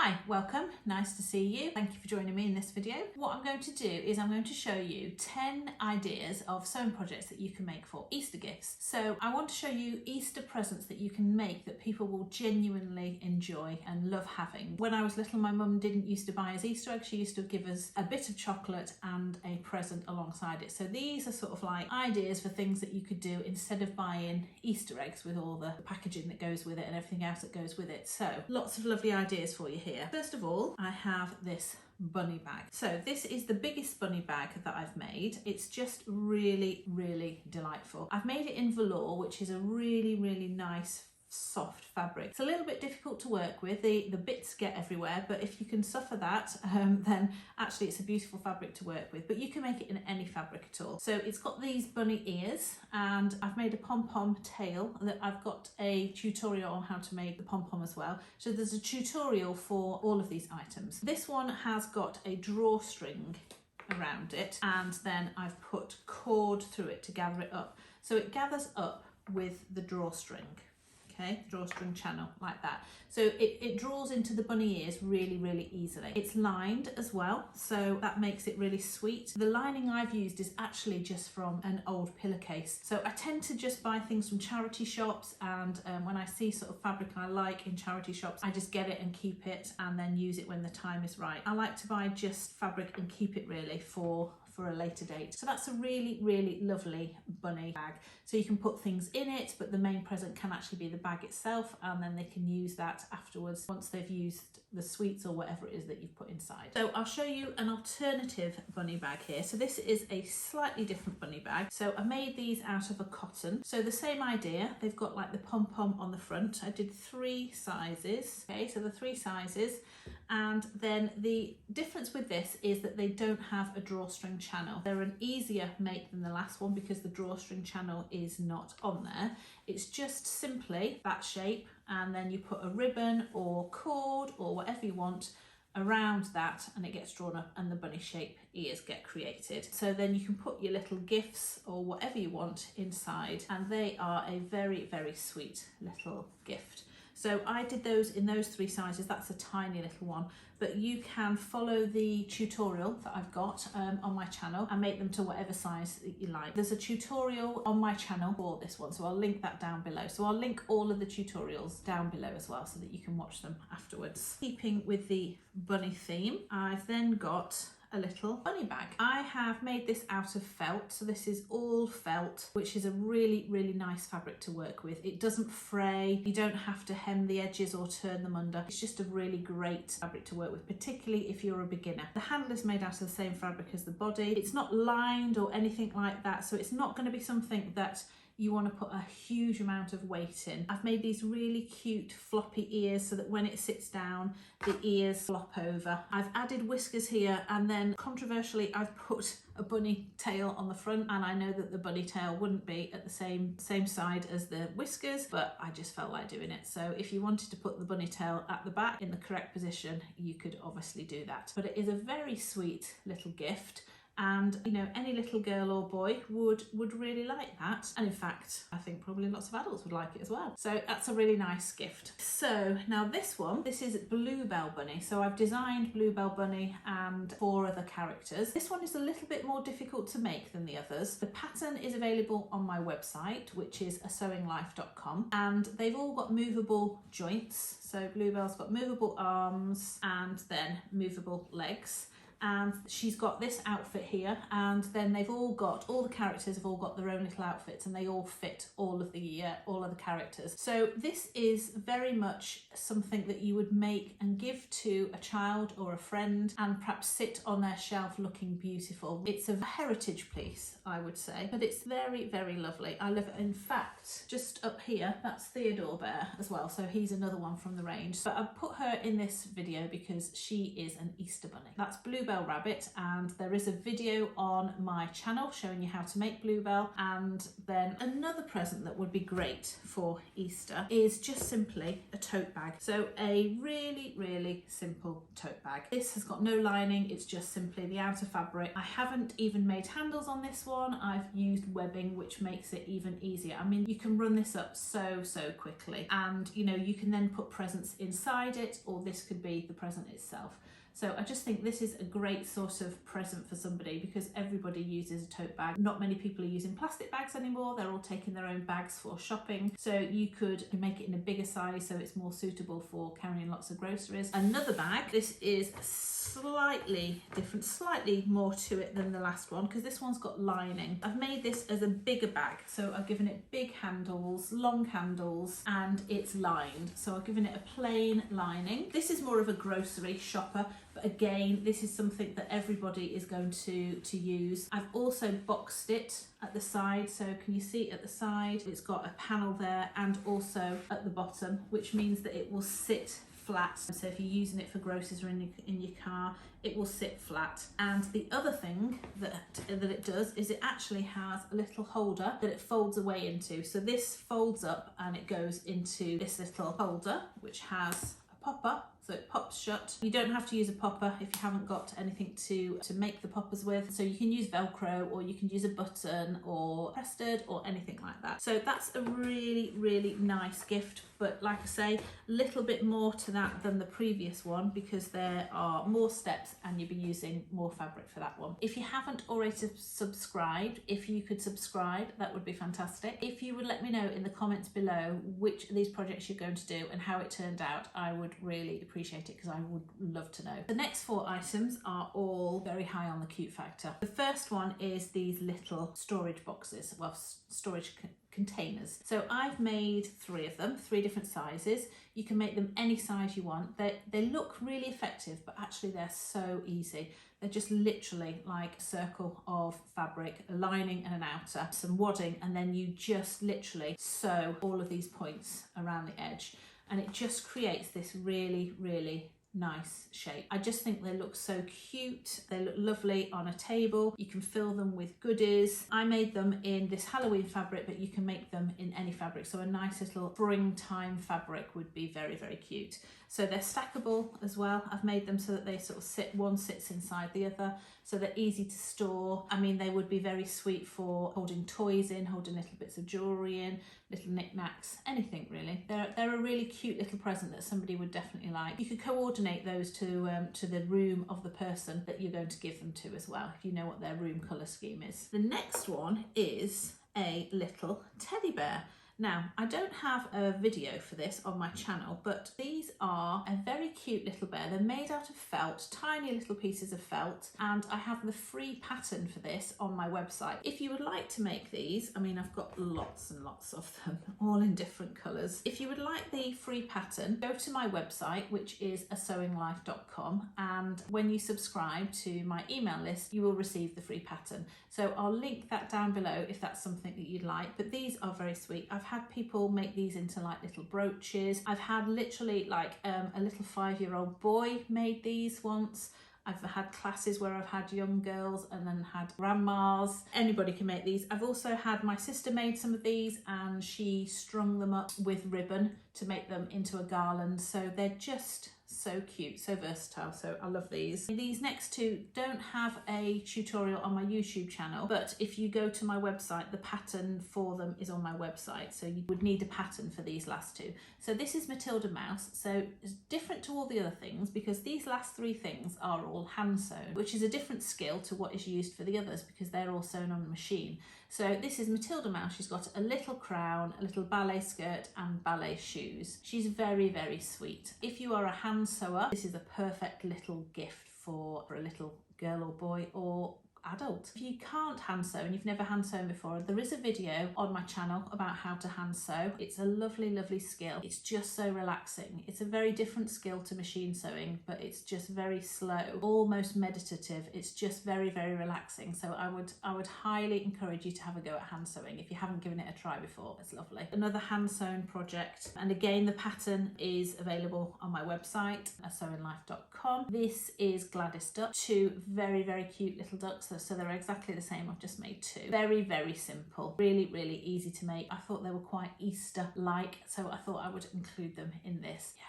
Hi, welcome, nice to see you. Thank you for joining me in this video. What I'm going to do is I'm going to show you 10 ideas of sewing projects that you can make for Easter gifts. So I want to show you Easter presents that you can make that people will genuinely enjoy and love having. When I was little, my mum didn't used to buy us Easter eggs, she used to give us a bit of chocolate and a present alongside it. So these are sort of like ideas for things that you could do instead of buying Easter eggs with all the packaging that goes with it and everything else that goes with it. So lots of lovely ideas for you here. First of all, I have this bunny bag. So this is the biggest bunny bag that I've made. It's just really delightful. I've made it in velour, which is a really nice soft fabric. It's a little bit difficult to work with, the bits get everywhere, but if you can suffer that, then actually it's a beautiful fabric to work with. But you can make it in any fabric at all. So it's got these bunny ears, and I've made a pom-pom tail that I've got a tutorial on how to make the pom-pom as well. So there's a tutorial for all of these items. This one has got a drawstring around it, and then I've put cord through it to gather it up. So it gathers up with the drawstring. Okay, drawstring channel like that. So it draws into the bunny ears really easily. It's lined as well, so that makes it really sweet. The lining I've used is actually just from an old pillowcase. So I tend to just buy things from charity shops, and when I see sort of fabric I like in charity shops, I just get it and keep it and then use it when the time is right. I like to buy just fabric and keep it really for a later date. So that's a really lovely bunny bag. So you can put things in it, but the main present can actually be the bag itself, and then they can use that afterwards once they've used the sweets or whatever it is that you've put inside. So I'll show you an alternative bunny bag here. So this is a slightly different bunny bag. So I made these out of a cotton. So the same idea, they've got like the pom-pom on the front. I did 3 sizes. Okay, so the 3 sizes. And then the difference with this is that they don't have a drawstring channel. They're an easier make than the last one because the drawstring channel is not on there. It's just simply that shape, and then you put a ribbon or cord or whatever you want around that, and it gets drawn up and the bunny shape ears get created. So then you can put your little gifts or whatever you want inside, and they are a very sweet little gift. So I did those in those 3 sizes. That's a tiny little one, but you can follow the tutorial that I've got on my channel and make them to whatever size that you like. There's a tutorial on my channel for this one, so I'll link that down below. So I'll link all of the tutorials down below as well so that you can watch them afterwards. Keeping with the bunny theme, I've then got a little bunny bag. I have made this out of felt, so this is all felt, which is a really nice fabric to work with. It doesn't fray, you don't have to hem the edges or turn them under. It's just a really great fabric to work with, particularly if you're a beginner. The handle is made out of the same fabric as the body. It's not lined or anything like that, so it's not going to be something that you want to put a huge amount of weight in. I've made these really cute floppy ears so that when it sits down, the ears flop over. I've added whiskers here, and then controversially, I've put a bunny tail on the front, and I know that the bunny tail wouldn't be at the same side as the whiskers, but I just felt like doing it. So if you wanted to put the bunny tail at the back in the correct position, you could obviously do that. But it is a very sweet little gift. And you know, any little girl or boy would really like that, and in fact I think probably lots of adults would like it as well. So that's a really nice gift. So now this is Bluebell Bunny. So I've designed Bluebell Bunny and 4 other characters. This one is a little bit more difficult to make than the others. The pattern is available on my website, which is asewinglife.com, and they've all got movable joints. So Bluebell's got movable arms and then movable legs. And she's got this outfit here, and then all the characters have all got their own little outfits, and they all fit all of the characters. So this is very much something that you would make and give to a child or a friend, and perhaps sit on their shelf looking beautiful. It's a heritage piece, I would say, but it's very lovely. I love it. In fact, just up here, that's Theodore Bear as well, so he's another one from the range. But I've put her in this video because she is an Easter bunny. That's Bluebell Bluebell Rabbit, and there is a video on my channel showing you how to make Bluebell. And then another present that would be great for Easter is just simply a tote bag. So a really simple tote bag. This has got no lining, it's just simply the outer fabric. I haven't even made handles on this one. I've used webbing, which makes it even easier. I mean, you can run this up so quickly, and you know, you can then put presents inside it, or this could be the present itself. So I just think this is a great sort of present for somebody, because everybody uses a tote bag. Not many people are using plastic bags anymore. They're all taking their own bags for shopping. So you could make it in a bigger size so it's more suitable for carrying lots of groceries. Another bag, this is slightly different, slightly more to it than the last one, because this one's got lining. I've made this as a bigger bag, so I've given it big handles, long handles, and it's lined. So I've given it a plain lining. This is more of a grocery shopper, but again, this is something that everybody is going to use. I've also boxed it at the side, so can you see at the side it's got a panel there, and also at the bottom, which means that it will sit flat. So if you're using it for groceries or in your car, it will sit flat. And the other thing that it does is it actually has a little holder that it folds away into. So this folds up and it goes into this little holder, which has a popper. So it pops shut. You don't have to use a popper if you haven't got anything to make the poppers with. So you can use Velcro, or you can use a button or Prestid or anything like that. So that's a really nice gift. But like I say, a little bit more to that than the previous one, because there are more steps and you'll be using more fabric for that one. If you haven't already subscribed, if you could subscribe, that would be fantastic. If you would let me know in the comments below which of these projects you're going to do and how it turned out, I would really appreciate it, because I would love to know. The next 4 items are all very high on the cute factor. The first one is these little storage boxes, well, storage containers. So I've made 3 of them, 3 different sizes. You can make them any size you want. They look really effective, but actually they're so easy. They're just literally like a circle of fabric, a lining and an outer, some wadding, and then you just literally sew all of these points around the edge, and it just creates this really nice shape. I just think they look so cute. They look lovely on a table. You can fill them with goodies. I made them in this Halloween fabric, but you can make them in any fabric. So a nice little springtime fabric would be very cute. So they're stackable as well. I've made them so that they sort of sit, one sits inside the other, so they're easy to store. I mean, they would be very sweet for holding toys in, holding little bits of jewellery in, little knickknacks, anything really. They're a really cute little present that somebody would definitely like. You could coordinate those to the room of the person that you're going to give them to as well, if you know what their room colour scheme is. The next one is a little teddy bear. Now, I don't have a video for this on my channel, but these are a very cute little bear. They're made out of felt, tiny little pieces of felt, and I have the free pattern for this on my website. If you would like to make these, I mean, I've got lots and lots of them, all in different colours. If you would like the free pattern, go to my website, which is asewinglife.com, and when you subscribe to my email list, you will receive the free pattern. So I'll link that down below if that's something that you'd like, but these are very sweet. I've had people make these into like little brooches. I've had literally like a little 5-year-old boy made these once. I've had classes where I've had young girls and then had grandmas. Anybody can make these. I've also had my sister made some of these, and she strung them up with ribbon to make them into a garland. So they're just so cute, so versatile. So I love these. These next 2 don't have a tutorial on my YouTube channel, but if you go to my website, the pattern for them is on my website. So you would need a pattern for these last 2. So this is Mathilda Mouse. So it's different to all the other things, because these last 3 things are all hand sewn, which is a different skill to what is used for the others, because they're all sewn on a machine. So this is Mathilda Mouse. She's got a little crown, a little ballet skirt and ballet shoes. She's very sweet. If you are a hand sewer, this is a perfect little gift for a little girl or boy, or adult. If you can't hand sew and you've never hand sewn before, there is a video on my channel about how to hand sew. It's a lovely skill. It's just so relaxing. It's a very different skill to machine sewing, but it's just very slow, almost meditative. It's just very relaxing. So I would highly encourage you to have a go at hand sewing if you haven't given it a try before. It's lovely. Another hand sewn project, and again the pattern is available on my website at sewinglife.com. This is Gladys Duck, two very cute little ducks. So they're exactly the same. I've just made two. Very simple, really easy to make. I thought they were quite Easter-like, so I thought I would include them in this. Yeah.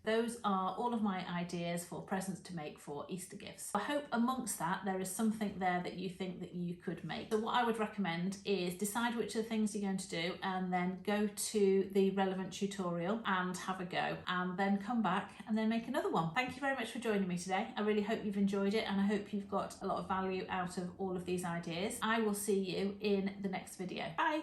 Those are all of my ideas for presents to make for Easter gifts. I hope amongst that there is something there that you think that you could make. So what I would recommend is decide which of the things you're going to do and then go to the relevant tutorial and have a go, and then come back and then make another one. Thank you very much for joining me today. I really hope you've enjoyed it, and I hope you've got a lot of value out of all of these ideas. I will see you in the next video. Bye!